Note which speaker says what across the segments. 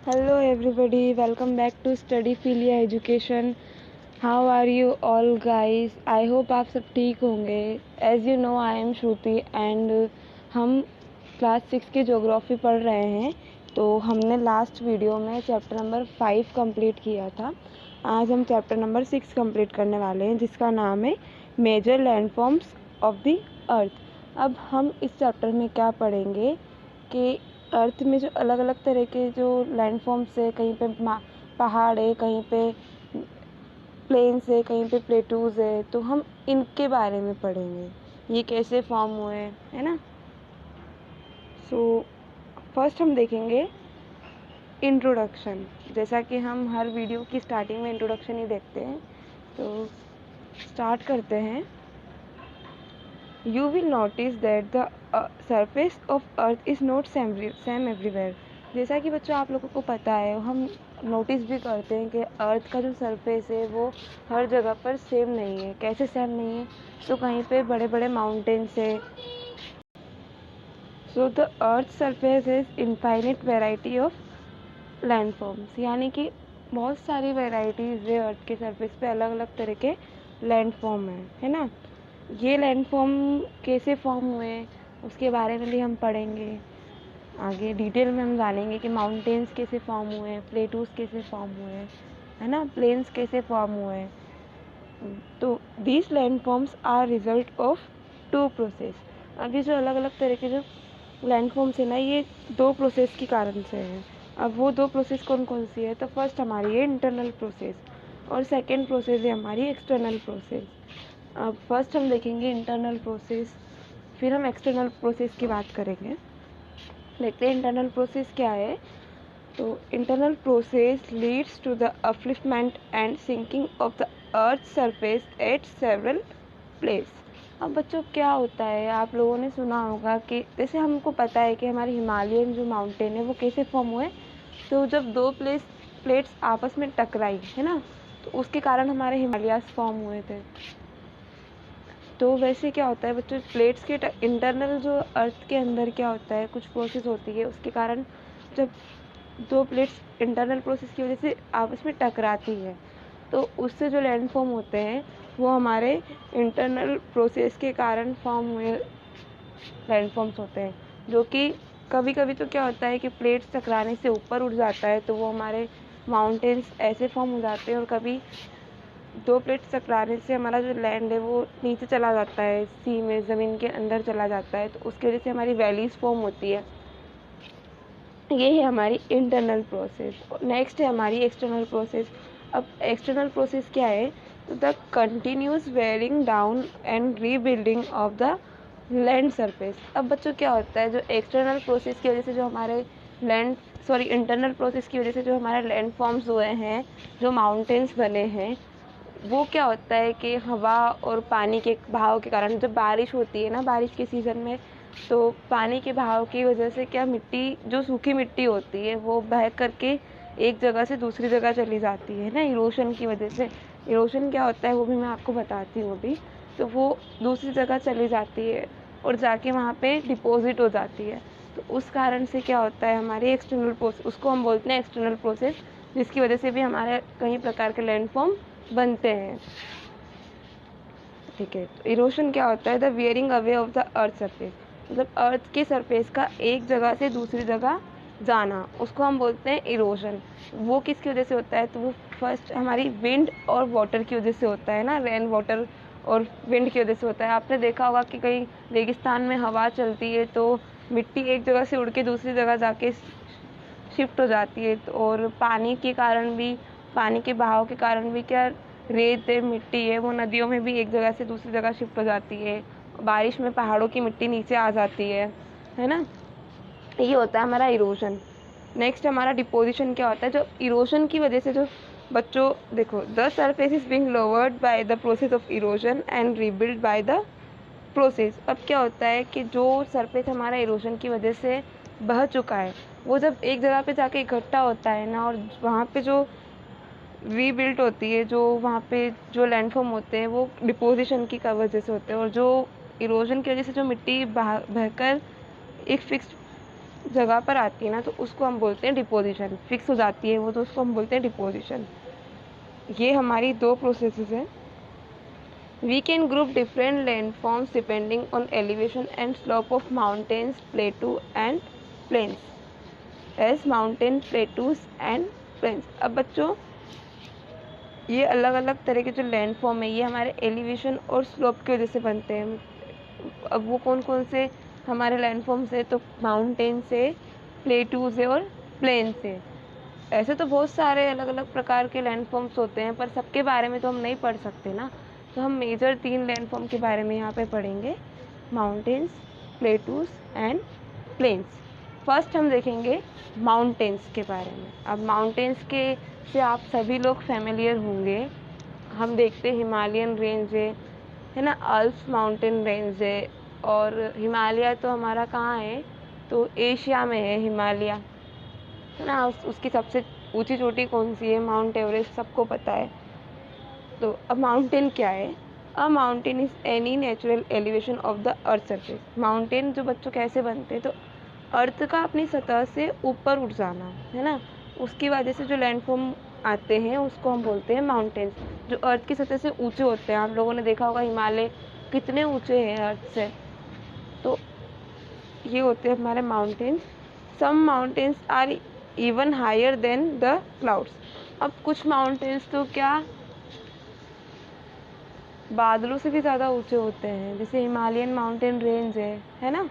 Speaker 1: Hello everybody, welcome back to Study Philia Education. How are you all guys? I hope आप सब ठीक होंगे. As you know, I am Shruti and हम class 6 की geography पढ़ रहे हैं. तो हमने लास्ट वीडियो में चैप्टर नंबर 5 कंप्लीट किया था. आज हम चैप्टर नंबर 6 कंप्लीट करने वाले हैं जिसका नाम है major landforms of the earth. अब हम इस चैप्टर में क्या पढ़ेंगे कि अर्थ में जो अलग अलग तरह के जो लैंडफॉर्म्स है, कहीं पे पहाड़ है, कहीं पे प्लेन्स है, कहीं पे प्लेटूज है, तो हम इनके बारे में पढ़ेंगे, ये कैसे फॉर्म हुए, है ना. सो फर्स्ट हम देखेंगे इंट्रोडक्शन. जैसा कि हम हर वीडियो की स्टार्टिंग में इंट्रोडक्शन ही देखते हैं, तो स्टार्ट करते हैं. You will notice that the surface of earth is not same everywhere. जैसा कि बच्चों आप लोगों को पता है, हम नोटिस भी करते हैं कि अर्थ का जो सरफेस है वो हर जगह पर सेम नहीं है. कैसे सेम नहीं है? तो कहीं पे बड़े बड़े माउंटेन्स है. So the earth surface is infinite variety of landforms. यानी कि बहुत सारी वेराइटीज़ है अर्थ के सरफेस पे, अलग अलग तरह के लैंडफॉर्म है ना. ये लैंडफॉर्म कैसे फॉर्म हुए उसके बारे में भी हम पढ़ेंगे. आगे डिटेल में हम जानेंगे कि माउंटेन्स कैसे फॉर्म हुए, प्लेटूज कैसे फॉर्म हुए, है ना, प्लेन्स कैसे फॉर्म हुए. तो these landforms are result of two process. अभी जो अलग अलग तरह के जो लैंडफॉर्म्स है ना, ये दो प्रोसेस के कारण से है. अब वो दो प्रोसेस कौन कौन सी है? तो फर्स्ट हमारी है इंटरनल प्रोसेस और सेकेंड प्रोसेस है हमारी एक्सटर्नल प्रोसेस. अब फर्स्ट हम देखेंगे इंटरनल प्रोसेस, फिर हम एक्सटर्नल प्रोसेस की बात करेंगे. देखते हैं इंटरनल प्रोसेस क्या है. तो internal process leads to the upliftment and sinking of the earth surface at several place. अब बच्चों क्या होता है, आप लोगों ने सुना होगा कि जैसे हमको पता है कि हमारे हिमालयन जो माउंटेन है वो कैसे फॉर्म हुए. तो जब दो प्लेट्स आपस में टकराई, है ना, तो उसके कारण हमारे हिमालयास फॉर्म हुए थे. तो वैसे क्या होता है बच्चों, प्लेट्स के इंटरनल जो अर्थ के अंदर क्या होता है, कुछ प्रोसेस होती है, उसके कारण जब दो प्लेट्स इंटरनल प्रोसेस की वजह से आपस में टकराती है तो उससे जो लैंड फॉर्म होते हैं वो हमारे इंटरनल प्रोसेस के कारण फॉर्म हुए लैंड फॉर्म्स होते हैं. जो कि कभी कभी तो क्या होता है कि प्लेट्स टकराने से ऊपर उठ जाता है तो वो हमारे माउंटेन्स ऐसे फॉर्म हो जाते हैं, और कभी दो प्लेट्स टकराने से हमारा जो लैंड है वो नीचे चला जाता है, सी में, ज़मीन के अंदर चला जाता है, तो उसकी वजह से हमारी वैलीज फॉर्म होती है. ये है हमारी इंटरनल प्रोसेस. नेक्स्ट है हमारी एक्सटर्नल प्रोसेस. अब एक्सटर्नल प्रोसेस क्या है? तो the continuous wearing down and rebuilding of the land surface. अब बच्चों क्या होता है, जो एक्सटर्नल प्रोसेस की वजह से जो हमारे इंटरनल प्रोसेस की वजह से जो हमारे लैंड फॉर्म्स हुए हैं, जो माउंटेन्स बने हैं, वो क्या होता है कि हवा और पानी के बहाव के कारण, जब बारिश होती है ना, बारिश के सीज़न में, तो पानी के बहाव की वजह से क्या, मिट्टी, जो सूखी मिट्टी होती है वो बह करके एक जगह से दूसरी जगह चली जाती है ना, इरोशन की वजह से. इरोशन क्या होता है वो भी मैं आपको बताती हूँ अभी. तो वो दूसरी जगह चली जाती है और जाके वहाँ पे डिपॉजिट हो जाती है. तो उस कारण से क्या होता है, हमारी एक्सटर्नल प्रोसेस, उसको हम बोलते हैं एक्सटर्नल प्रोसेस, जिसकी वजह से भी हमारे कई प्रकार के लैंडफॉर्म बनते हैं. ठीक है. तो इरोशन क्या होता है? The wearing away of the earth surface. मतलब अर्थ के सरफेस का एक जगह से दूसरी जगह जाना, उसको हम बोलते हैं इरोशन. वो किसकी वजह से होता है? तो वो फर्स्ट हमारी विंड और वाटर की वजह से होता है ना, रेन वाटर और विंड की वजह से होता है. आपने देखा होगा कि कहीं रेगिस्तान में हवा चलती है तो मिट्टी एक जगह से उड़ के दूसरी जगह जाके शिफ्ट हो जाती है. तो और पानी के कारण भी, पानी के बहाव के कारण भी क्या, रेत है, मिट्टी है, वो नदियों में भी एक जगह से दूसरी जगह शिफ्ट हो जाती है. बारिश में पहाड़ों की मिट्टी नीचे आ जाती है ना. ये होता है हमारा इरोशन. नेक्स्ट हमारा डिपोजिशन क्या होता है? जो इरोशन की वजह से जो बच्चों देखो, the surface is being lowered by the process of erosion and rebuild by the process. अब क्या होता है कि जो सरफेस हमारा इरोशन की वजह से बह चुका है, वो जब एक जगह पे जाके इकट्ठा होता है ना, और वहाँ पे जो रीबिल्ट होती है, जो वहाँ पे जो लैंडफॉर्म होते हैं वो डिपोजिशन की वजह से होते हैं, और जो इरोजन की वजह से जो मिट्टी बहकर एक फिक्स जगह पर आती है ना तो उसको हम बोलते हैं डिपोजिशन। फिक्स हो जाती है वो तो उसको हम बोलते हैं डिपोजिशन। ये हमारी दो प्रोसेसेस हैं। We can group different landforms depending on elevation and slope of mountains, plateau and plains as mountain, plateaus and plains। अब बच्चों ये अलग अलग तरह के जो लैंडफॉर्म है ये हमारे एलिवेशन और स्लोप की वजह से बनते हैं। अब वो कौन कौन से हमारे लैंडफॉर्म से, तो माउंटेन से, प्लेटू से और प्लेन से। ऐसे तो बहुत सारे अलग अलग प्रकार के लैंडफॉर्म्स होते हैं पर सबके बारे में तो हम नहीं पढ़ सकते ना, तो हम मेजर 3 लैंडफॉर्म के बारे में यहाँ पे पढ़ेंगे, mountains, plateaus and plains. First हम देखेंगे माउंटेन्स के बारे में। अब माउंटेन्स के से आप सभी लोग फैमिलियर होंगे। हम देखते हैं हिमालयन रेंज है ना, अल्प्स माउंटेन रेंज है, और हिमालय तो हमारा कहाँ है, तो एशिया में है हिमालय, है ना। उसकी सबसे ऊंची चोटी कौन सी है, माउंट एवरेस्ट, सबको पता है। तो अब माउंटेन क्या है, अ mountain is any natural elevation of the earth surface. Mountain जो बच्चों कैसे बनते हैं, तो अर्थ का अपनी सतह से ऊपर उठ जाना, है ना, उसकी वजह से जो लैंडफॉर्म आते हैं उसको हम बोलते हैं माउंटेन्स, जो अर्थ की सतह से ऊंचे होते हैं। आप लोगों ने देखा होगा हिमालय कितने ऊंचे हैं अर्थ से, तो ये होते हैं हमारे mountains. Some mountains are even higher than the clouds. अब कुछ माउंटेन्स तो क्या बादलों से भी ज़्यादा ऊंचे होते हैं, जैसे हिमालयन माउंटेन रेंज है ना,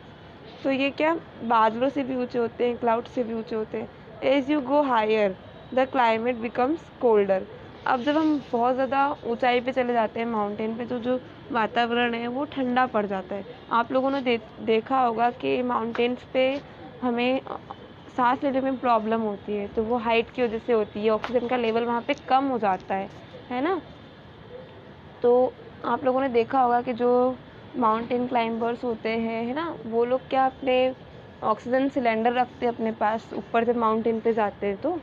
Speaker 1: तो ये क्या बादलों से भी ऊंचे होते हैं, क्लाउड से भी ऊंचे होते हैं। As you go higher the climate becomes colder. अब जब हम बहुत ज़्यादा ऊंचाई पे चले जाते हैं माउंटेन पे, तो जो वातावरण है वो ठंडा पड़ जाता है। आप लोगों ने देखा होगा कि माउंटेन्स पे हमें सांस लेने में प्रॉब्लम होती है, तो वो हाइट की वजह से होती है, ऑक्सीजन का लेवल वहाँ पे कम हो जाता है ना। तो आप लोगों ने देखा होगा कि जो माउंटेन क्लाइंबर्स होते हैं, है ना, वो लोग क्या अपने ऑक्सीजन सिलेंडर रखते हैं अपने पास, ऊपर से माउंटेन पे जाते हैं। तो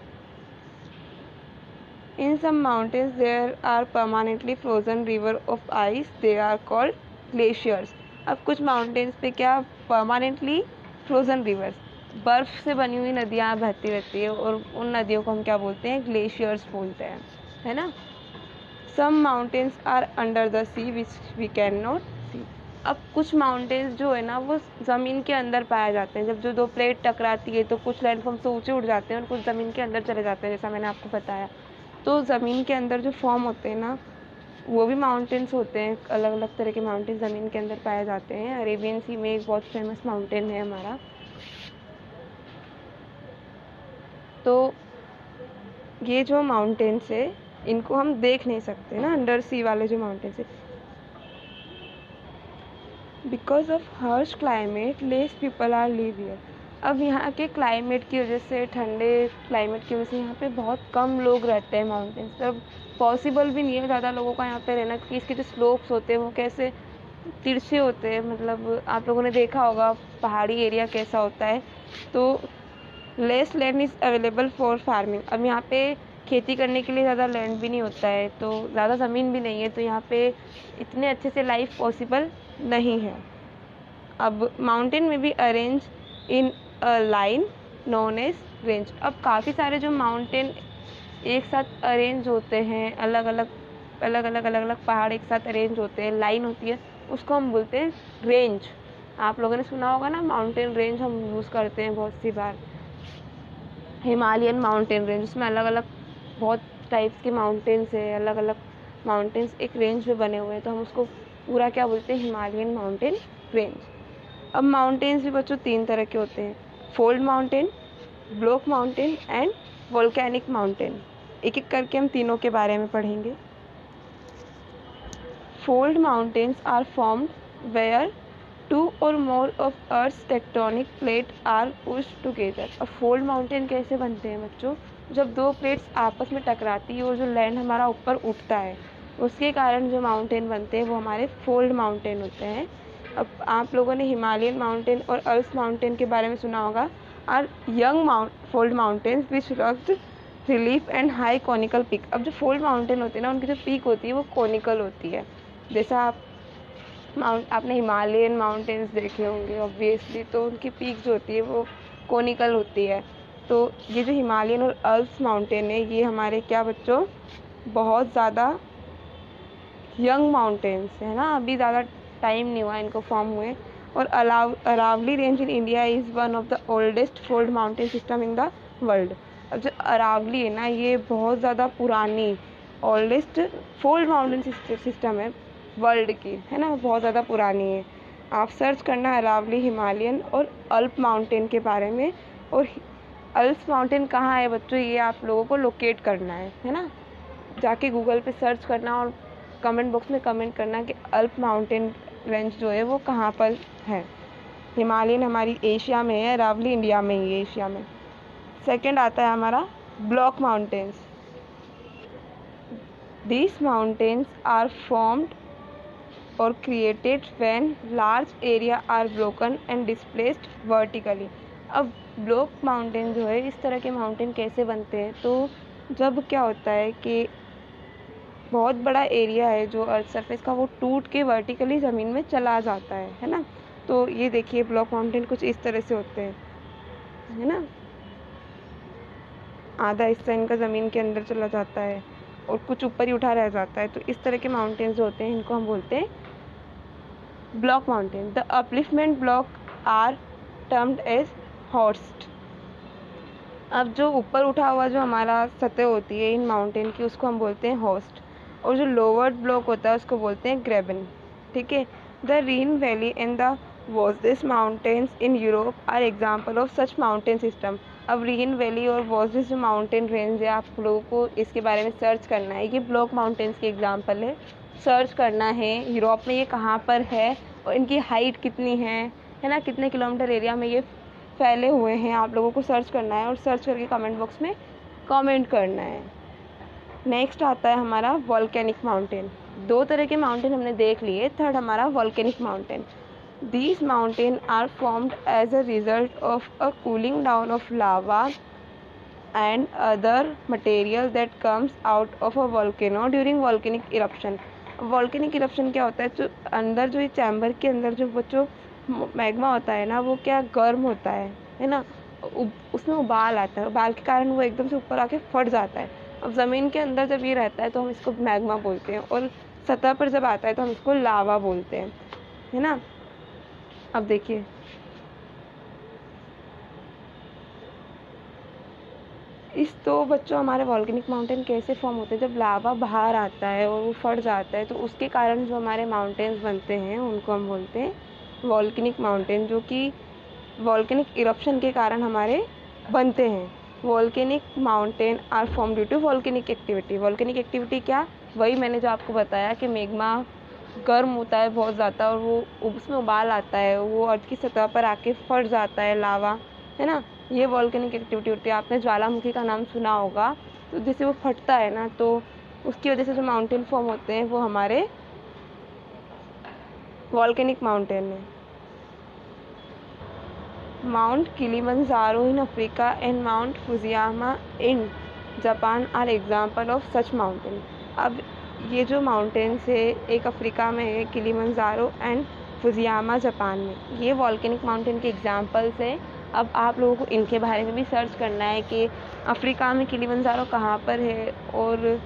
Speaker 1: in some mountains there are permanently frozen river of ice, they are called glaciers. अब कुछ माउंटेन्स पे क्या परमानेंटली फ्रोजन रिवर्स, बर्फ से बनी हुई नदियाँ बहती रहती है, और उन नदियों को हम क्या बोलते हैं, ग्लेशियर्स बोलते हैं, है ना। Some mountains are under the sea which we can not see. अब कुछ माउंटेन्स जो है ना वो ज़मीन के अंदर पाए जाते हैं। जब जो दो प्लेट टकराती है तो कुछ लैंडफॉर्म से ऊंचे उठ जाते हैं और कुछ ज़मीन के अंदर चले जाते हैं, जैसा मैंने आपको बताया। तो ज़मीन के अंदर जो फॉर्म होते हैं ना वो भी माउंटेन्स होते हैं। अलग अलग तरह के माउंटेन ज़मीन के अंदर पाए जाते हैं। अरेबियन सी में एक बहुत फेमस माउंटेन है हमारा। तो ये जो माउंटेन्स है इनको हम देख नहीं सकते ना, अंडर सी वाले जो माउंटेन्स है। Because of harsh climate less people are live here. अब यहाँ के क्लाइमेट की वजह से, ठंडे क्लाइमेट की वजह से यहाँ पे बहुत कम लोग रहते हैं माउंटेन्स पर। पॉसिबल भी नहीं है ज़्यादा लोगों का यहाँ पे रहना, क्योंकि इसके जो स्लोप्स होते हैं वो कैसे तिरछे होते हैं। मतलब आप लोगों ने देखा होगा पहाड़ी एरिया कैसा होता है। तो less land is available for farming. अब यहाँ पे खेती करने के लिए ज़्यादा लैंड भी नहीं होता है, तो ज़्यादा ज़मीन भी नहीं है, तो यहाँ पे इतने अच्छे से लाइफ पॉसिबल नहीं है। अब माउंटेन में भी arrange in a line known as range. अब काफ़ी सारे जो माउंटेन एक साथ अरेंज होते हैं, अलग अलग पहाड़ एक साथ अरेंज होते हैं, लाइन होती है, उसको हम बोलते हैं रेंज। आप लोगों ने सुना होगा ना, माउंटेन रेंज हम यूज़ करते हैं बहुत सी बार। हिमालयन माउंटेन रेंज, उसमें अलग अलग बहुत टाइप्स के माउंटेन्स है, अलग अलग माउंटेन्स एक रेंज में बने हुए हैं, तो हम उसको पूरा क्या बोलते हैं, हिमालयन माउंटेन रेंज। अब माउंटेन्स भी बच्चों 3 तरह के होते हैं, fold mountain, block mountain and volcanic mountain. एक एक करके हम तीनों के बारे में पढ़ेंगे। Fold mountains are formed where 2 or more of Earth's tectonic plate are pushed together। अब फोल्ड माउंटेन कैसे बनते हैं बच्चों, जब दो प्लेट्स आपस में टकराती है और जो लैंड हमारा ऊपर उठता है उसके कारण जो माउंटेन बनते हैं वो हमारे फोल्ड माउंटेन होते हैं। अब आप लोगों ने हिमालयन माउंटेन और अल्प्स माउंटेन के बारे में सुना होगा। Are young fold mountains which rugged relief and high conical peak. अब जो फोल्ड माउंटेन होते हैं ना उनकी जो पीक होती है वो कॉनिकल होती है। जैसा आपने हिमालयन माउंटेन्स देखे होंगे ऑब्वियसली, तो उनकी पीक जो होती है वो कोनिकल होती है। तो ये जो हिमालयन और अल्प्स माउंटेन है, ये हमारे क्या बच्चों, बहुत ज़्यादा यंग माउंटेन्स है ना, अभी ज़्यादा टाइम नहीं हुआ इनको फॉर्म हुए। और Aravalli range in India is one of the oldest fold mountain system in the world. अब जो अरावली है ना, ये बहुत ज़्यादा पुरानी ओल्डेस्ट फोल्ड माउंटेन सिस्टम है वर्ल्ड की, है ना, बहुत ज़्यादा पुरानी है। आप सर्च करना अरावली, हिमालयन और अल्प माउंटेन के बारे में। और अल्प्स माउंटेन कहाँ है बच्चों, ये आप लोगों को लोकेट करना है ना, जाके गूगल पे सर्च करना और कमेंट बॉक्स में कमेंट करना कि अल्प माउंटेन रेंज जो है वो कहाँ पर है। हिमालयन हमारी एशिया में है, अरावली इंडिया में ही है, एशिया में। सेकंड आता है हमारा block mountains. These mountains are formed और created when large area are broken and displaced vertically. अब ब्लॉक माउंटेन जो है, इस तरह के माउंटेन कैसे बनते हैं, तो जब क्या होता है कि बहुत बड़ा एरिया है जो अर्थ सरफेस का, वो टूट के वर्टिकली ज़मीन में चला जाता है ना। तो ये देखिए ब्लॉक माउंटेन कुछ इस तरह से होते हैं, है ना, आधा हिस्सा इनका ज़मीन के अंदर चला जाता है और कुछ ऊपर ही उठा रह जाता है। तो इस तरह के माउंटेन्स जो होते हैं, इनको हम बोलते हैं block mountain. The upliftment block are termed as horst. अब जो ऊपर उठा हुआ जो हमारा सतह होती है इन माउंटेन की, उसको हम बोलते हैं होस्ट। और जो लोअर्ड ब्लॉक होता है उसको बोलते हैं ग्रेबन। ठीक है। The Rhine valley and the Vosges mountains in Europe are example of such mountain system. अब रीन वैली और वोज़िस जो माउंटेन रेंज है, आप लोगों को इसके बारे में सर्च करना है। ये ब्लॉक माउंटेन्स के एग्जाम्पल है, सर्च करना है यूरोप में ये कहाँ पर है और इनकी हाइट कितनी है ना, कितने किलोमीटर एरिया में ये फैले हुए हैं, आप लोगों को सर्च करना है और सर्च करके कमेंट बॉक्स में कमेंट करना है। नेक्स्ट आता है हमारा वॉल्केनिक माउंटेन। दो तरह के माउंटेन हमने देख लिए। थर्ड हमारा volcanic mountain. These mountain are formed as a result of a cooling down of lava and other material that comes out of a volcano during volcanic eruption. Volcanic eruption क्या होता है, जो अंदर जो ये चैम्बर के अंदर जो मैग्मा होता है ना, वो क्या गर्म होता है ना, उसमें उबाल आता है, उबाल के कारण वो एकदम से ऊपर आके फट जाता है। अब ज़मीन के अंदर जब ये रहता है तो हम इसको मैग्मा बोलते हैं, और सतह पर जब आता है तो हम इसको लावा बोलते हैं, है ना। अब देखिए इस तो बच्चों हमारे वॉल्केनिक माउंटेन कैसे फॉर्म होते हैं, जब लावा बाहर आता है और वो फट जाता है तो उसके कारण जो हमारे माउंटेन्स बनते हैं उनको हम बोलते हैं वॉल्केनिक माउंटेन, जो कि वॉल्केनिक इरप्शन के कारण हमारे बनते हैं। Volcanic mountain are form due to volcanic activity. Volcanic activity क्या, वही मैंने जो आपको बताया कि मैग्मा गर्म होता है बहुत ज़्यादा और वो उसमें उबाल आता है, वो अर्थ की सतह पर आके फट जाता है लावा, है ना, ये वॉल्केनिक एक्टिविटी होती है। आपने ज्वालामुखी का नाम सुना होगा, तो जैसे वो फटता है ना, तो उसकी वजह से जो माउंटेन फॉर्म होते हैं वो हमारे वॉल्केनिक माउंटेन है। Mount Kilimanjaro in Africa and Mount Fujiyama in Japan are example of such mountain. अब ये जो माउंटेन्स है, एक अफ्रीका में है किलिमंजारो एंड फुजियामा जापान में, ये वॉल्केनिक माउंटेन के एग्जाम्पल्स हैं। अब आप लोगों को इनके बारे में भी सर्च करना है कि अफ्रीका में किलिमंजारो कहाँ पर है और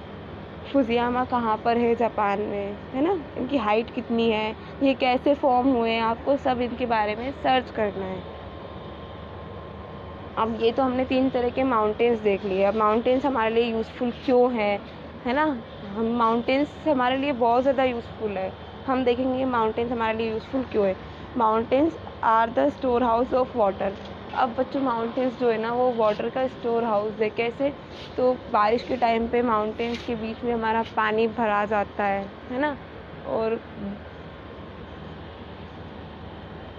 Speaker 1: फुजियामा कहाँ पर है जापान में, है ना, इनकी हाइट कितनी है, ये कैसे फॉर्म हुए हैं, आपको सब इनके बारे में सर्च करना है। अब ये तो हमने 3 तरह के माउंटेन्स देख लिए। अब माउंटेन्स हमारे लिए यूज़फुल क्यों है ना, हम माउंटेन्स हमारे लिए बहुत ज़्यादा यूज़फुल है। हम देखेंगे माउंटेन्स हमारे लिए यूज़फुल क्यों है। Mountains are the store house of water. अब बच्चों माउंटेन्स जो है ना, वो वाटर का स्टोर हाउस है। कैसे, तो बारिश के टाइम पे माउंटेन्स के बीच में हमारा पानी भरा जाता है ना, और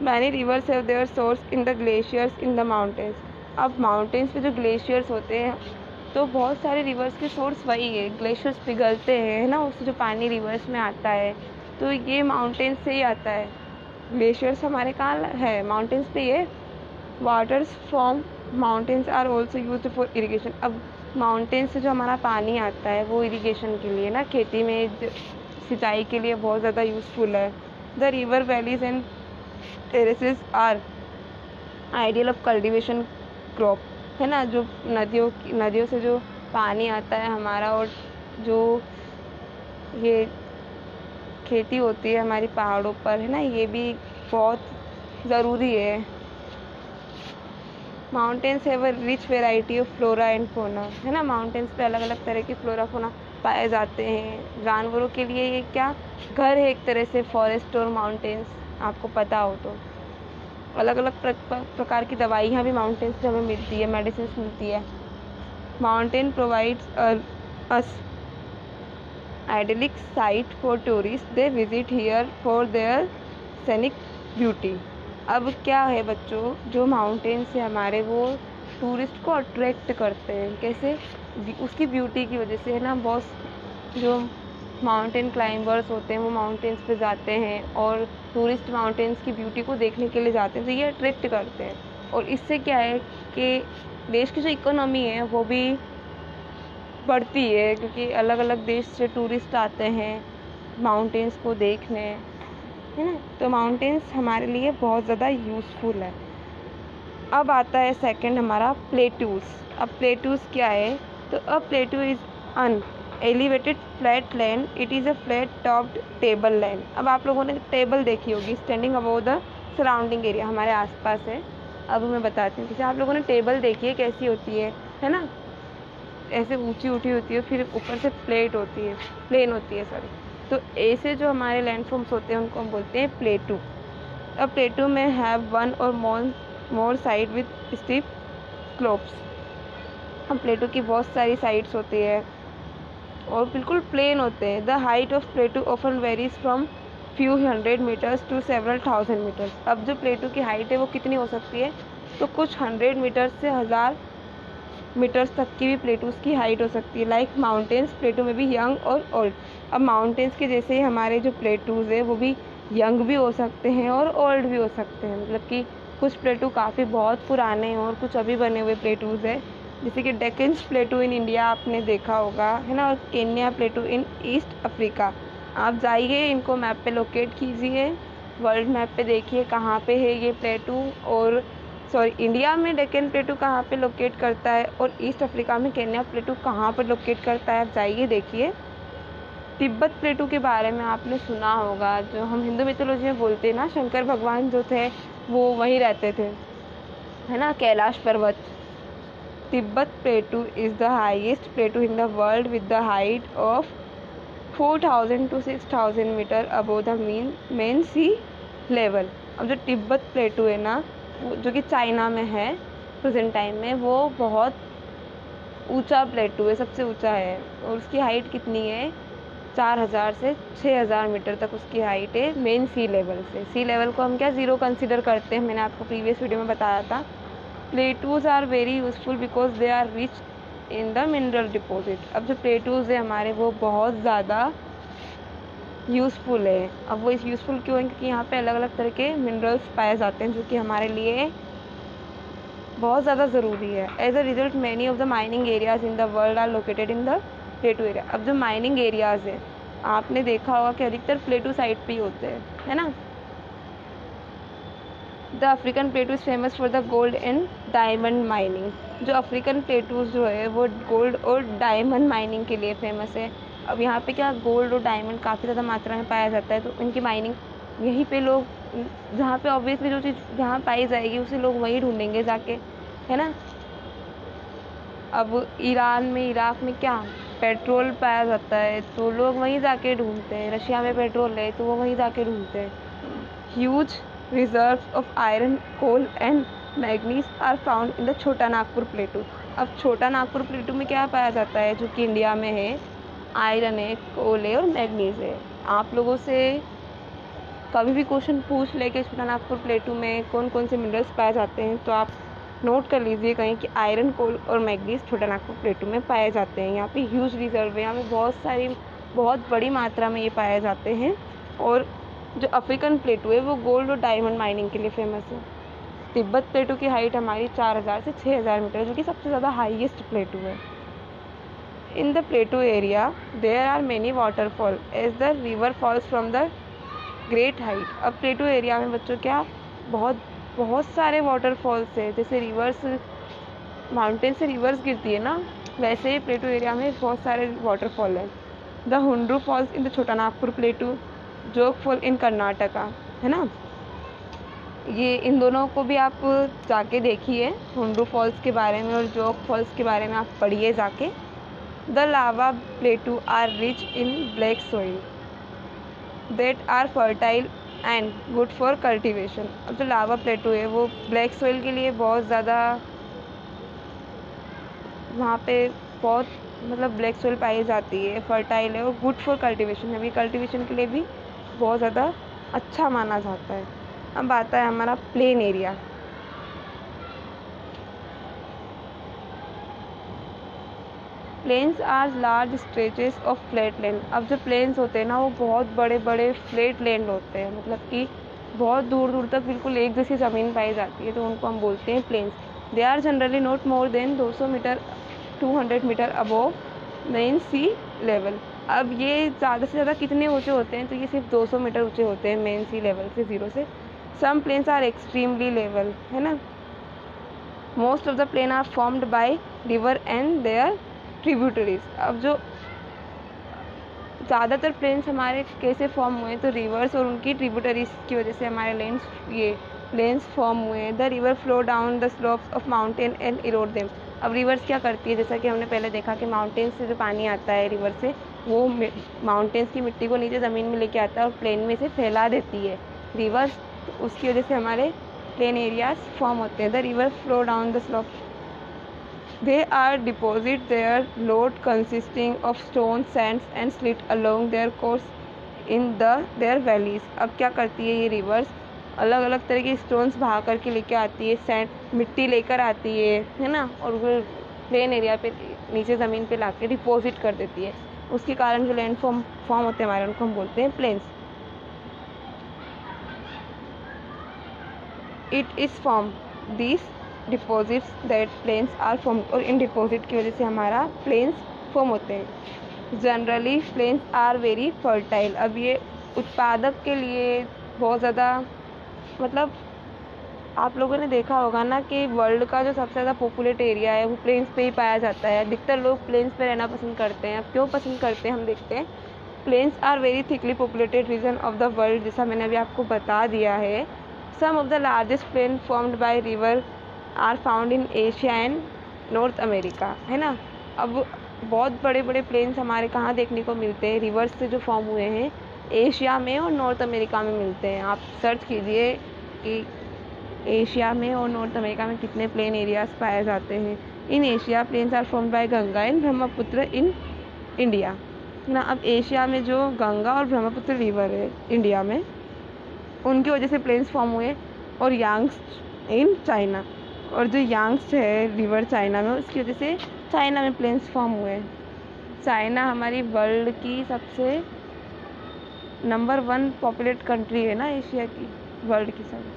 Speaker 1: many reverse have their source in the glaciers in the mountains. अब माउंटेन्स पे जो ग्लेशियर्स होते हैं, तो बहुत सारे रिवर्स के सोर्स वही है, ग्लेशियर्स पिघलते हैं, है ना, उससे जो पानी रिवर्स में आता है, तो ये माउंटेन्स से ही आता है। ग्लेशियर्स हमारे कहाँ है, माउंटेन्स पे ये waters from mountains are also used for irrigation. अब माउंटेन्स से जो हमारा पानी आता है वो इरीगेशन के लिए ना, खेती में सिंचाई के लिए बहुत ज़्यादा यूज़फुल है। The river valleys and terraces are ideal of cultivation crop, है ना, जो नदियों से जो पानी आता है हमारा, और जो ये खेती होती है हमारी पहाड़ों पर, है ना, ये भी बहुत ज़रूरी है। Mountains have a rich variety of flora and fauna, है ना, माउंटेन्स पे अलग अलग तरह के फ्लोरा फोना पाए जाते हैं। जानवरों के लिए ये क्या घर है एक तरह से, फॉरेस्ट और माउंटेन्स, आपको पता हो तो। अलग अलग प्रकार की दवाइयाँ भी माउंटेन्स से हमें मिलती है, मेडिसिन मिलती है। Mountain provides us idyllic site for tourists, they visit here for their scenic beauty। अब क्या है बच्चों, जो माउंटेन से हमारे वो टूरिस्ट को अट्रैक्ट करते हैं, कैसे, उसकी ब्यूटी की वजह से, है ना। बहुत जो माउंटेन क्लाइंबर्स होते हैं वो माउंटेन्स पे जाते हैं और टूरिस्ट माउंटेन्स की ब्यूटी को देखने के लिए जाते हैं, तो ये अट्रैक्ट करते हैं। और इससे क्या है कि देश की जो इकोनॉमी है वो भी बढ़ती है, क्योंकि अलग अलग देश से टूरिस्ट आते हैं माउंटेन्स को देखने, है ना। तो माउंटेन्स हमारे लिए बहुत ज़्यादा यूज़फुल है। अब आता है सेकंड हमारा प्लेटूज। अब प्लेटूज क्या है, तो a plateau is an elevated flat land, it is a flat topped table land. अब आप लोगों ने टेबल देखी होगी, standing above the surrounding area, हमारे आसपास है। अब मैं बताती हूँ, जैसे आप लोगों ने टेबल देखी है कैसी होती है ना, ऐसे ऊंची उठी होती है, फिर ऊपर से प्लेन होती है सॉरी। तो ऐसे जो हमारे लैंडफॉर्म्स होते हैं उनको हम बोलते हैं प्लेटू। अब प्लेटू में हैव वन और more side with steep slopes. अब प्लेटू की बहुत सारी साइड्स होती है और बिल्कुल प्लेन होते हैं। The height of plateau often varies from few 100 meters to several 1000 meters. अब जो प्लेटू की हाइट है वो कितनी हो सकती है, तो कुछ 100 मीटर्स से 1000 मीटर्स तक की भी प्लेटूज की हाइट हो सकती है। लाइक माउंटेन्स, प्लेटू में भी यंग और ओल्ड। अब माउंटेन्स के जैसे ही हमारे जो प्लेटूज है वो भी यंग भी हो सकते हैं और ओल्ड भी हो सकते हैं, मतलब कि कुछ प्लेटू काफ़ी बहुत पुराने हैं और कुछ अभी बने हुए प्लेटूज है। जैसे कि डेक्कन्स प्लेटू इन इंडिया आपने देखा होगा, है ना, और केन्या प्लेटू इन ईस्ट अफ्रीका। आप जाइए, इनको मैप पे लोकेट कीजिए, वर्ल्ड मैप पे देखिए कहाँ पे है ये प्लेटू, और इंडिया में डेक्कन प्लेटू कहाँ पे लोकेट करता है और ईस्ट अफ्रीका में केन्या प्लेटू कहाँ पर लोकेट करता है, आप जाइए देखिए। तिब्बत प्लेटू के बारे में आपने सुना होगा, जो हम हिंदू मिथोलॉजी में बोलते हैं ना, शंकर भगवान जो थे वो वहीं रहते थे, है ना, कैलाश पर्वत। Tibet plateau is the highest plateau in the world with the height of 4000 to 6000 meter above the mean sea level. अब जो तिब्बत प्लेटू है ना, जो कि चाइना में है प्रेजेंट टाइम में, वो बहुत ऊंचा प्लेटू है, सबसे ऊंचा है। और उसकी हाइट कितनी है, 4000 से 6000 मीटर तक उसकी हाइट है मेन सी लेवल से। सी लेवल को हम क्या ज़ीरो कंसिडर करते हैं, मैंने आपको प्रीवियस वीडियो में बताया था। Plateaus are very useful because they are rich in the mineral deposit. अब जो प्लेटूज है हमारे वो बहुत ज़्यादा यूज़फुल है। अब वो इस यूज़फुल क्यों है, क्योंकि यहाँ पे अलग अलग तरह के मिनरल्स पाए जाते हैं जो कि हमारे लिए बहुत ज़्यादा ज़रूरी है। As a result many of the mining areas in the world are located in the plateau area. अब जो माइनिंग एरियाज है आपने देखा होगा कि अधिकतर प्लेटू साइड पे ही होते हैं, है ना। The African प्लेटू is famous for the gold and diamond mining. जो अफ्रीकन प्लेटूज जो है वो गोल्ड और डायमंड माइनिंग के लिए फेमस है। अब यहाँ पे क्या गोल्ड और डायमंड काफ़ी ज़्यादा मात्रा में पाया जाता है, तो इनकी माइनिंग यहीं पे लोग, जहाँ पे ऑब्वियसली जो चीज़ जहाँ पाई जाएगी उसे लोग वहीं ढूंढेंगे जाके, है ना। अब ईरान में, इराक में क्या पेट्रोल पाया जाता है तो लोग वहीं जाके ढूंढते हैं। रशिया में पेट्रोल है तो वो वहीं जाके ढूंढते हैं। Huge reserves of iron, coal and manganese are found in the Chota Nagpur प्लेटू। अब छोटा नागपुर प्लेटू में क्या पाया जाता है, जो कि इंडिया में है, आयरन है, कोल है और मैग्नीज है। आप लोगों से कभी भी क्वेश्चन पूछ ले कि छोटा नागपुर प्लेटू में कौन कौन से मिनरल्स पाए जाते हैं, तो आप नोट कर लीजिए कहीं कि आयरन, कोल और मैग्नीज छोटा नागपुर प्लेटू में पाए जाते हैं। यहाँ पे ह्यूज रिजर्व है, यहाँ पे बहुत बड़ी मात्रा में ये पाए जाते हैं। और जो अफ्रीकन प्लेटू है वो गोल्ड और डायमंड माइनिंग के लिए फेमस है। तिब्बत प्लेटू की हाइट हमारी 4000 से 6000 मीटर, जो कि सबसे ज़्यादा हाईएस्ट प्लेटू है। In the plateau area there are many waterfall as the river falls from the great height. अब प्लेटू एरिया में बच्चों क्या बहुत बहुत सारे वाटरफॉल्स है, जैसे रिवर्स माउंटेन से रिवर्स गिरती है ना, वैसे ही प्लेटू एरिया में बहुत सारे वाटरफॉल हैं। The Hundru falls in the Chota Nagpur प्लेटू, जोग फॉल इन कर्नाटका, है ना। ये इन दोनों को भी आप जाके देखिए, हुंड्रू फॉल्स के बारे में और जोग फॉल्स के बारे में आप पढ़िए जाके। The lava plateau are rich in black soil that are fertile and good for cultivation. अब जो लावा प्लेटू है वो ब्लैक सोइल के लिए बहुत ज़्यादा, वहाँ पे बहुत मतलब ब्लैक सोइल पाई जाती है, फर्टाइल है और गुड फॉर कल्टिवेशन है, भी कल्टिवेशन के लिए भी बहुत ज़्यादा अच्छा माना जाता है। अब आता है हमारा plain area. Plains are large stretches of flat land. अब जो प्लेन्स होते हैं ना वो बहुत बड़े बड़े फ्लैट लैंड होते हैं, मतलब कि बहुत दूर दूर तक बिल्कुल एक जैसी ज़मीन पाई जाती है, तो उनको हम बोलते हैं plains. They are generally not more than 200 meter 200 meter above mean sea level. अब ये ज़्यादा से ज़्यादा कितने ऊँचे होते हैं, तो ये सिर्फ 200 मीटर ऊँचे होते हैं मेन सी लेवल से, ज़ीरो से। Some plains are extremely level, है ना। Most of the plain are formed by river and their tributaries. अब जो ज़्यादातर प्लेन्स हमारे कैसे फॉर्म हुए हैं, तो रिवर्स और उनकी ट्रिब्यूटरीज की वजह से हमारे प्लेन्स फॉर्म हुए हैं। The river flow down the slopes of mountain and Erode them. अब रिवर्स क्या करती है, जैसा कि हमने पहले देखा कि माउंटेन्स से जो पानी आता है रिवर से, वो माउंटेन्स की मिट्टी को नीचे ज़मीन में लेके आता है और प्लेन में से फैला देती है रिवर्स, तो उसकी वजह से हमारे प्लेन एरियाज फॉर्म होते हैं। The river flow down the slope, they are deposit their load consisting of stones, sands and slit along their course in their valleys। अब क्या करती है ये रिवर्स, अलग अलग तरह के स्टोन्स बहा करके लेके आती है, सैंड मिट्टी लेकर आती है ना, और वो प्लेन एरिया पे नीचे ज़मीन पे ला के डिपोजिट कर देती है। उसके कारण जो लैंड फॉर्म होते हैं हमारे, उनको हम बोलते हैं plains. It is form this deposits that plains are form, और इन डिपॉजिट की वजह से हमारा प्लेन्स फॉर्म होते हैं। Generally plains are very fertile. अब ये उत्पादक के लिए बहुत ज़्यादा, मतलब आप लोगों ने देखा होगा ना कि वर्ल्ड का जो सबसे ज़्यादा पॉपुलेट एरिया है वो प्लेन्स पे ही पाया जाता है। अधिकतर लोग प्लेन्स पे रहना पसंद करते हैं। अब क्यों पसंद करते हैं हम देखते हैं। Plains are very thickly populated region of the world, जैसा मैंने अभी आपको बता दिया है। Some of the largest plain formed by river are found in Asia and North America, है ना। अब बहुत बड़े बड़े प्लेन्स हमारे कहाँ देखने को मिलते हैं, रिवर्स से जो फॉर्म हुए हैं, एशिया में और नॉर्थ अमेरिका में मिलते हैं। आप सर्च कीजिए कि एशिया में और नॉर्थ अमेरिका में कितने प्लेन एरियाज पाए जाते हैं। In Asia plains are formed by Ganga and Brahmaputra in India, ना। अब एशिया में जो गंगा और ब्रह्मपुत्र रिवर है इंडिया में, उनकी वजह से प्लेन्स फॉर्म हुए, और यांग्स इन चाइना, और जो यांग्स है रिवर चाइना में, उसकी वजह से चाइना में प्लेन्स फॉर्म हुए। चाइना हमारी वर्ल्ड की सबसे नंबर 1 पॉपुलेट कंट्री है ना, एशिया की, वर्ल्ड की सब।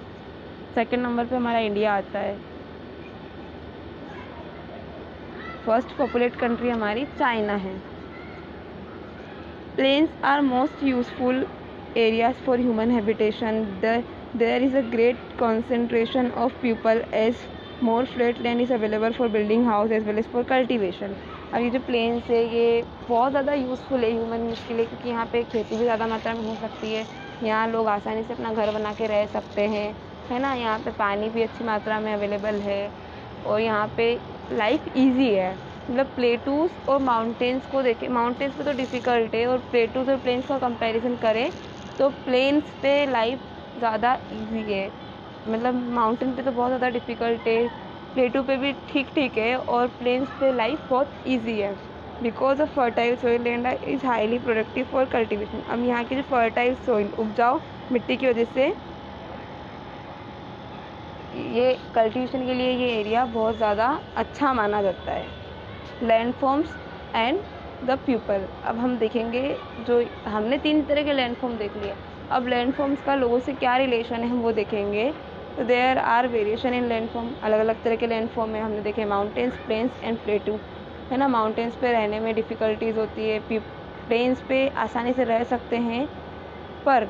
Speaker 1: सेकंड नंबर पे हमारा इंडिया आता है। फर्स्ट पॉपुलेट कंट्री हमारी चाइना है। Plains are most useful areas for human habitation. There is a great concentration of people as more flat land is available for building house as well as for cultivation। अब ये जो planes है ये बहुत ज़्यादा useful है human के लिए, क्योंकि यहाँ पे खेती भी ज़्यादा मात्रा में हो सकती है। यहाँ लोग आसानी से अपना घर बना के रह सकते हैं, है ना। यहाँ पे पानी भी अच्छी मात्रा में अवेलेबल है, और यहाँ पे लाइफ ईजी है। मतलब प्लेटूस और माउंटेन्स को देखें, माउंटेन्स पे तो डिफ़िकल्ट है, और प्लेटूस और प्लेन्स का कंपैरिजन करें तो प्लेन्स पे लाइफ ज़्यादा इजी है। मतलब माउंटेन पे तो बहुत ज़्यादा डिफ़िकल्ट है, प्लेटू पे भी ठीक ठीक है, और प्लेन्स पे लाइफ बहुत इजी है। Because of fertile soil land is highly productive for cultivation. अब यहाँ की जो फर्टाइल सोइल, उपजाऊ मिट्टी की वजह से ये कल्टिवेशन के लिए ये एरिया बहुत ज़्यादा अच्छा माना जाता है। Landforms and the people. अब हम देखेंगे, जो हमने 3 तरह के लैंडफॉर्म देख लिए, अब लैंडफॉर्म्स का लोगों से क्या रिलेशन है हम वो देखेंगे। तो there are variation in landform, अलग अलग तरह के लैंडफॉर्म में हमने देखे माउंटेन्स, प्लेन्स एंड प्लेटू, है ना। माउंटेन्स पे रहने में डिफ़िकल्टीज़ होती है, प्लेन्स पे आसानी से रह सकते हैं, पर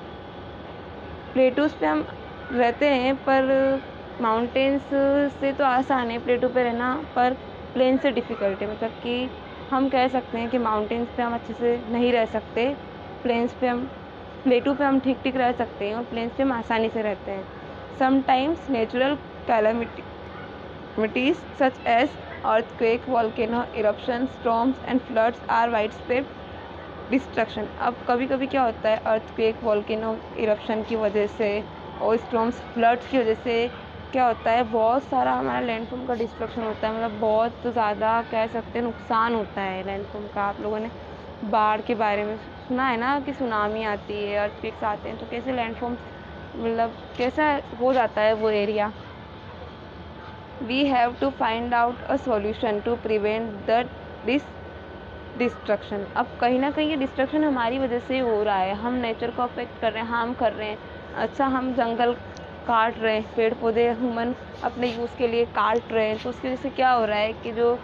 Speaker 1: प्लेटूज़ पे हम रहते हैं पर माउंटेन्स से तो आसान है प्लेटो पे रहना, पर प्लेन से डिफ़िकल्ट है। मतलब कि हम कह सकते हैं कि माउंटेन्स पे हम अच्छे से नहीं रह सकते, प्लेटो पे हम ठीक ठीक रह सकते हैं और प्लेन्स पे हम आसानी से रहते हैं। Sometimes natural calamities such as earthquake, volcano eruption, storms and floods are widespread destruction. अब कभी कभी क्या होता है, अर्थक्वेक, वॉल्केनो इरप्शन की वजह से और स्टॉर्म्स, फ्लड्स की वजह से क्या होता है, बहुत सारा हमारा लैंडफॉर्म का डिस्ट्रक्शन होता है। मतलब बहुत ज़्यादा कह सकते हैं नुकसान होता है लैंडफॉर्म का। आप लोगों ने बाढ़ के बारे में सुना है ना कि सुनामी आती है, अर्थक्वेक्स आते हैं, तो कैसे लैंडफॉर्म मतलब कैसा हो जाता है वो area. We have to find out a solution to prevent the destruction. अब कहीं ना कहीं ये डिस्ट्रक्शन हमारी वजह से हो रहा है, हम नेचर को अफेक्ट कर रहे हैं, हार्म कर रहे हैं। अच्छा, हम जंगल काट रहे हैं, पेड़ पौधे ह्यूमन अपने यूज़ के लिए काट रहे हैं, तो उसकी वजह से क्या हो रहा है कि जो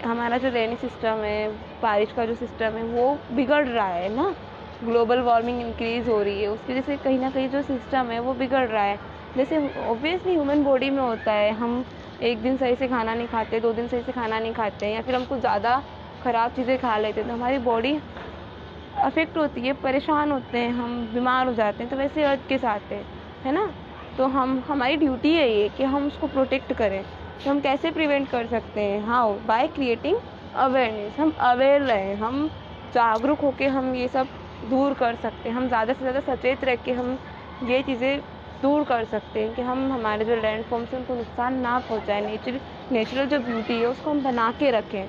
Speaker 1: हमारा जो रेनी सिस्टम है, बारिश का जो सिस्टम है वो बिगड़ रहा है ना। ग्लोबल वार्मिंग इंक्रीज़ हो रही है, उसकी वजह से कहीं ना कहीं जो सिस्टम है वो बिगड़ रहा है। जैसे ऑब्वियसली ह्यूमन बॉडी में होता है, हम एक दिन सही से खाना नहीं खाते, 2 दिन सही से खाना नहीं खाते हैं, या फिर हम कुछ ज़्यादा ख़राब चीज़ें खा लेते हैं तो हमारी बॉडी अफेक्ट होती है, परेशान होते हैं, हम बीमार हो जाते हैं। तो वैसे अर्थ के साथ है ना। तो हमारी ड्यूटी है ये कि हम उसको प्रोटेक्ट करें। तो हम कैसे प्रिवेंट कर सकते हैं? हाउ? By creating awareness. हम अवेयर रहें, हम जागरूक होकर हम ये सब दूर कर सकते हैं। हम ज़्यादा से ज़्यादा सचेत रह के हम ये चीज़ें दूर कर सकते हैं कि हम हमारे जो लैंडफॉर्म से उनको नुकसान ना पहुँचाएं। नेचुरल जो ब्यूटी है उसको हम बना के रखें।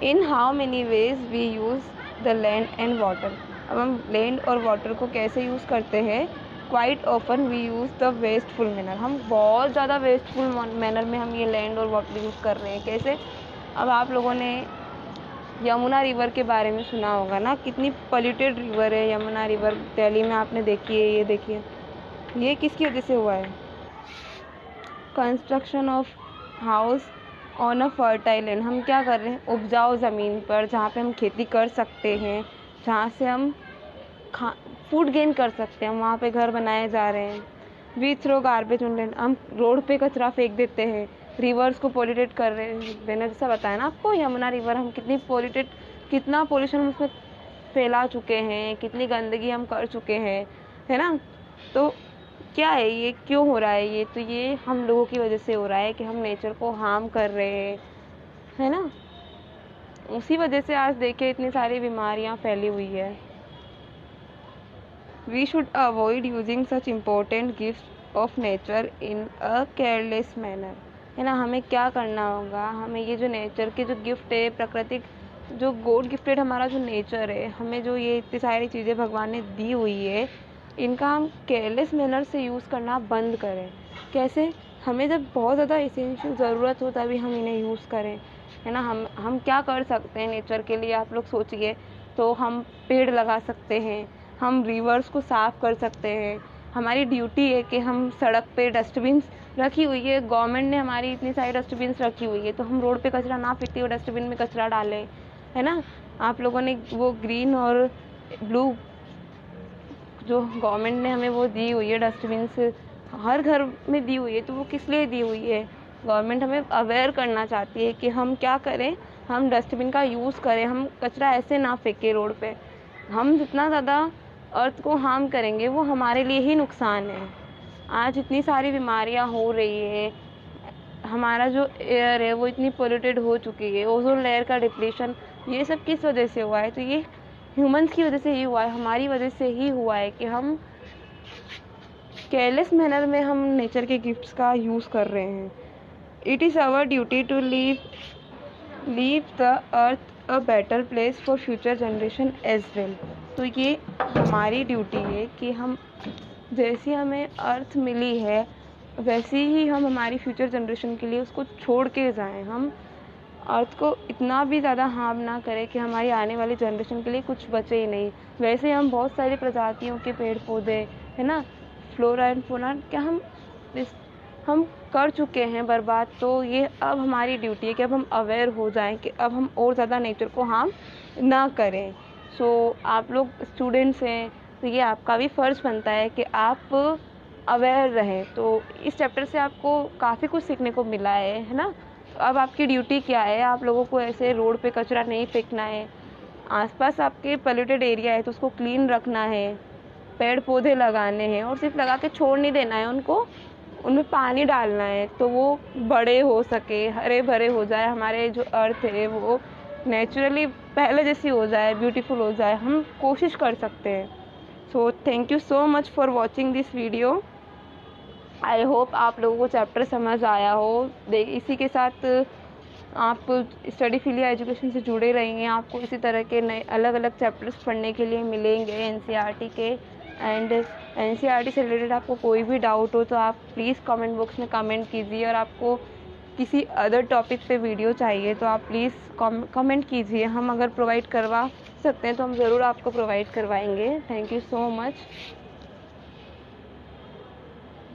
Speaker 1: In how many ways we use the land and water. अब हम लैंड और वाटर को कैसे यूज़ करते हैं? Quite often we use the wasteful manner. हम बहुत ज़्यादा वेस्टफुल मैनर में हम ये लैंड और वाटर यूज़ कर रहे हैं। कैसे? अब आप लोगों ने यमुना रिवर के बारे में सुना होगा ना, कितनी पॉल्यूटेड रिवर है यमुना रिवर। दिल्ली में आपने देखी है, ये देखिए, ये किसकी वजह से हुआ है? Construction of house on a fertile land. हम क्या कर रहे हैं? उपजाऊ ज़मीन पर, जहाँ पे हम खेती कर सकते हैं, जहाँ से हम फूड गेन कर सकते हैं, वहाँ पे घर बनाए जा रहे हैं। We throw garbage on land. हम रोड पे कचरा फेंक देते हैं, रिवर्स को पॉल्यूटेट कर रहे हैं। मैंने जैसा बताया ना आपको, यमुना रिवर हम कितना पोल्यूशन उसमें फैला चुके हैं, कितनी गंदगी हम कर चुके हैं, है ना। तो क्या है ये, क्यों हो रहा है ये? तो ये हम लोगों की वजह से हो रहा है कि हम नेचर को हार्म कर रहे हैं, है ना। उसी वजह से आज देखिए इतनी सारी बीमारियां फैली हुई है। We should avoid using such important gift of nature in a careless manner, है ना। हमें क्या करना होगा? हमें ये जो नेचर के जो गिफ्ट है, प्राकृतिक जो गॉड गिफ्टेड हमारा जो नेचर है, हमें जो ये इतनी सारी चीज़ें भगवान ने दी हुई है, इनका हम केयरलेस मैनर से यूज़ करना बंद करें। कैसे? हमें जब बहुत ज़्यादा एसेंशियल ज़रूरत हो तभी हम इन्हें यूज़ करें, है ना। हम क्या कर सकते हैं नेचर के लिए? आप लोग सोचिए। तो हम पेड़ लगा सकते हैं, हम रिवर्स को साफ़ कर सकते हैं। हमारी ड्यूटी है कि हम सड़क पे डस्टबिन्स रखी हुई है, गवर्नमेंट ने हमारी इतनी सारी डस्टबिन्स रखी हुई है, तो हम रोड पे कचरा ना फेंकते हुए डस्टबिन में कचरा डालें, है ना। आप लोगों ने वो ग्रीन और ब्लू जो गवर्नमेंट ने हमें वो दी हुई है डस्टबिन्स, हर घर में दी हुई है, तो वो किस लिए दी हुई है? गवर्नमेंट हमें अवेयर करना चाहती है कि हम क्या करें, हम डस्टबिन का यूज़ करें, हम कचरा ऐसे ना फेंकें रोड पे। हम जितना ज़्यादा अर्थ को हार्म करेंगे वो हमारे लिए ही नुकसान है। आज इतनी सारी बीमारियां हो रही है, हमारा जो एयर है वो इतनी पोल्यूटेड हो चुकी है, ओजोन लेयर का डिप्लीशन, ये सब किस वजह से हुआ है? तो ये ह्यूमंस की वजह से ही हुआ है, हमारी वजह से ही हुआ है कि हम केयरलेस मैनर में हम नेचर के गिफ्ट्स का यूज़ कर रहे हैं। It is our duty to leave the earth a better place for future generation as well. तो ये हमारी ड्यूटी है कि हम जैसी हमें अर्थ मिली है वैसे ही हम हमारी फ्यूचर जनरेशन के लिए उसको छोड़ के जाएं। हम अर्थ को इतना भी ज़्यादा हार्म ना करें कि हमारी आने वाली जनरेशन के लिए कुछ बचे ही नहीं। वैसे हम बहुत सारी प्रजातियों के पेड़ पौधे, है ना, फ्लोरा एंड फौना, क्या हम कर चुके हैं बर्बाद। तो ये अब हमारी ड्यूटी है कि अब हम अवेयर हो जाएं कि अब हम और ज़्यादा नेचर को हार्म ना करें। सो आप लोग स्टूडेंट्स हैं तो ये आपका भी फ़र्ज़ बनता है कि आप अवेयर रहें। तो इस चैप्टर से आपको काफ़ी कुछ सीखने को मिला है ना। तो अब आपकी ड्यूटी क्या है, आप लोगों को ऐसे रोड पे कचरा नहीं फेंकना है, आसपास आपके पोल्यूटेड एरिया है तो उसको क्लीन रखना है, पेड़ पौधे लगाने हैं और सिर्फ लगा के छोड़ नहीं देना है उनको, उनमें पानी डालना है तो वो बड़े हो सके, हरे भरे हो जाए, हमारे जो अर्थ है वो नेचुरली पहले जैसी हो जाए, ब्यूटीफुल हो जाए, हम कोशिश कर सकते हैं। So thank you so much for watching this video. I hope आप लोगों को चैप्टर समझ आया हो। इसी के साथ आप स्टडी फील्ड या एजुकेशन से जुड़े रहेंगे, आपको इसी तरह के नए अलग अलग चैप्टर्स पढ़ने के लिए मिलेंगे एनसीईआरटी के। एंड एनसीईआरटी से रिलेटेड आपको कोई भी डाउट हो तो आप प्लीज़ कमेंट बॉक्स में कमेंट कीजिए, और आपको किसी अदर टॉपिक पे वीडियो चाहिए तो आप प्लीज़ कमेंट कीजिए। हम अगर प्रोवाइड करवा सकते हैं तो हम ज़रूर आपको प्रोवाइड करवाएंगे। Thank you so much.